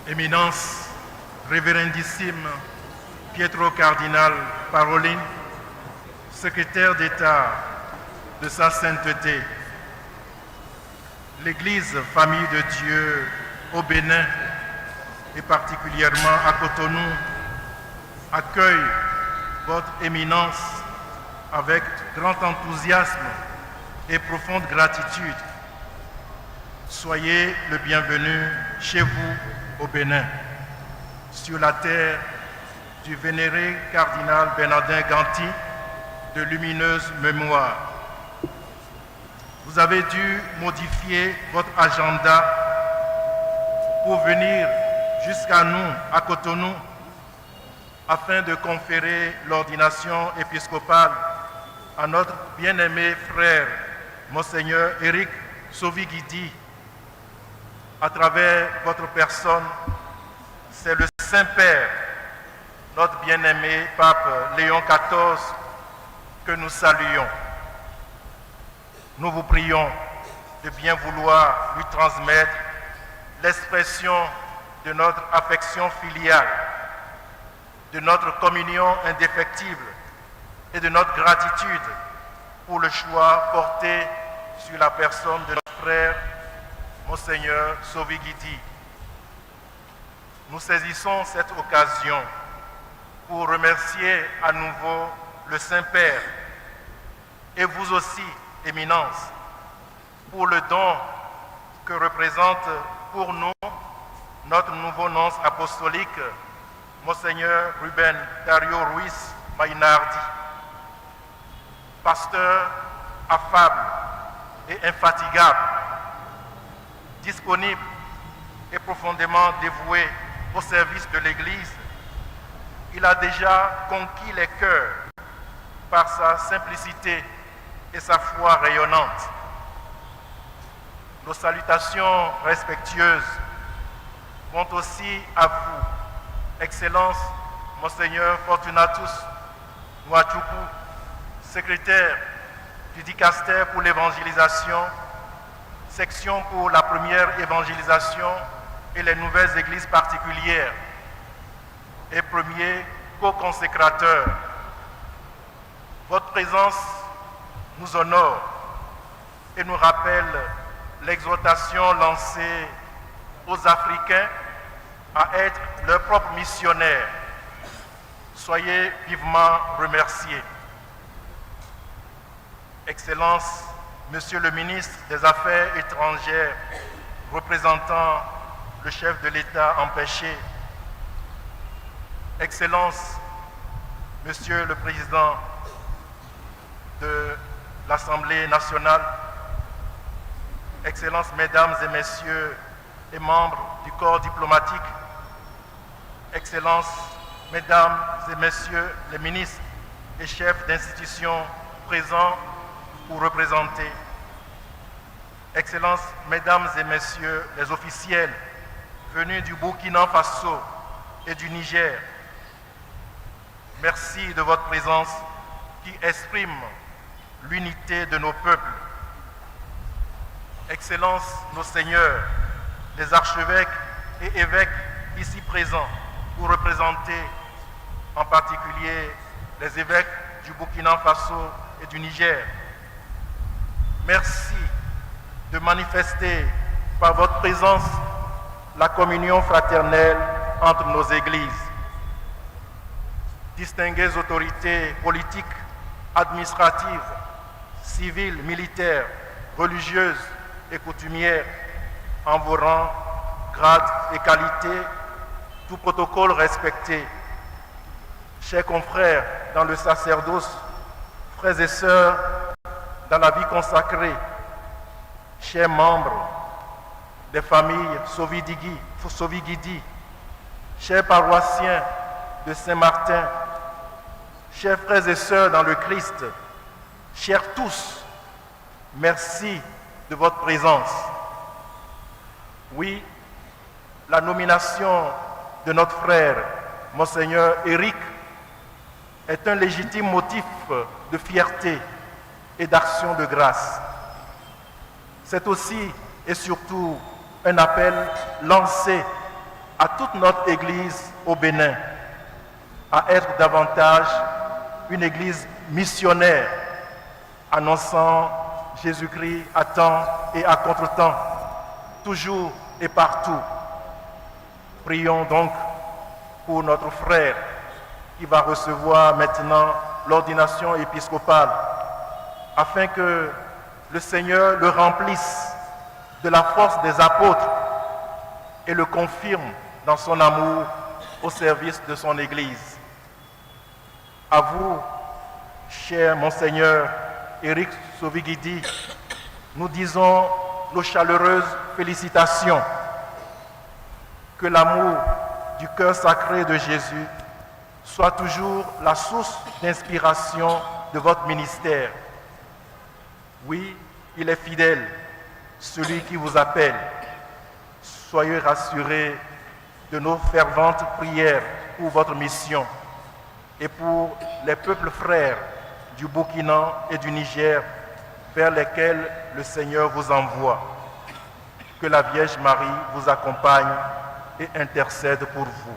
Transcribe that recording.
Éminence, révérendissime Pietro Cardinal Parolin, secrétaire d'État de sa sainteté, l'Église Famille de Dieu au Bénin et particulièrement à Cotonou accueille votre éminence avec grand enthousiasme et profonde gratitude. Soyez le bienvenu chez vous au Bénin, sur la terre du vénéré cardinal Bernardin Ganty, de lumineuse mémoire. Vous avez dû modifier votre agenda pour venir jusqu'à nous, à Cotonou, afin de conférer l'ordination épiscopale à notre bien-aimé frère, Monseigneur Éric Sovi-Guidi. À travers votre personne, c'est le Saint-Père, notre bien-aimé pape Léon XIV, que nous saluons. Nous vous prions de bien vouloir lui transmettre l'expression de notre affection filiale, de notre communion indéfectible et de notre gratitude pour le choix porté sur la personne de notre frère, Monseigneur Sovi-Guidi. Nous saisissons cette occasion pour remercier à nouveau le Saint-Père et vous aussi, Éminence, pour le don que représente pour nous notre nouveau nonce apostolique, Monseigneur Ruben Dario Ruiz Mainardi, pasteur affable et infatigable, disponible et profondément dévoué au service de l'Église. Il a déjà conquis les cœurs par sa simplicité et sa foi rayonnante. Nos salutations respectueuses vont aussi à vous, Excellence Monseigneur Fortunatus Nwachukwu, secrétaire du dicaster pour l'évangélisation, section pour la première évangélisation et les nouvelles églises particulières, et premier co-consécrateur. Votre présence nous honore et nous rappelle l'exhortation lancée aux Africains à être leurs propres missionnaires. Soyez vivement remerciés. Excellence, Monsieur le ministre des Affaires étrangères, représentant le chef de l'État empêché, Excellence, Monsieur le Président de l'Assemblée nationale, Excellences, Mesdames et Messieurs les membres du corps diplomatique, Excellences, Mesdames et Messieurs les ministres et chefs d'institutions présents ou représentés, Excellences, Mesdames et Messieurs les officiels venus du Burkina Faso et du Niger, merci de votre présence qui exprime l'unité de nos peuples. Excellences, nos seigneurs, les archevêques et évêques ici présents, pour représenter en particulier les évêques du Burkina Faso et du Niger. Merci de manifester par votre présence la communion fraternelle entre nos églises. Distinguées autorités politiques, administratives, civiles, militaires, religieuses et coutumières, en vos rangs, grades et qualités, tout protocole respecté. Chers confrères dans le sacerdoce, frères et sœurs dans la vie consacrée, chers membres des familles Sovi-Guidi, chers paroissiens de Saint-Martin, chers frères et sœurs dans le Christ, chers tous, merci de votre présence. Oui, la nomination de notre frère, Monseigneur Éric, est un légitime motif de fierté et d'action de grâce. C'est aussi et surtout un appel lancé à toute notre Église au Bénin à être davantage une Église missionnaire, annonçant Jésus-Christ à temps et à contre-temps, toujours et partout. Prions donc pour notre frère qui va recevoir maintenant l'ordination épiscopale, afin que le Seigneur le remplisse de la force des apôtres et le confirme dans son amour au service de son Église. À vous, cher Monseigneur Éric Soviguidi, nous disons nos chaleureuses félicitations. Que l'amour du cœur sacré de Jésus soit toujours la source d'inspiration de votre ministère. Oui, il est fidèle, celui qui vous appelle. Soyez rassurés de nos ferventes prières pour votre mission et pour les peuples frères du Burkina et du Niger vers lesquels le Seigneur vous envoie. Que la Vierge Marie vous accompagne et intercède pour vous.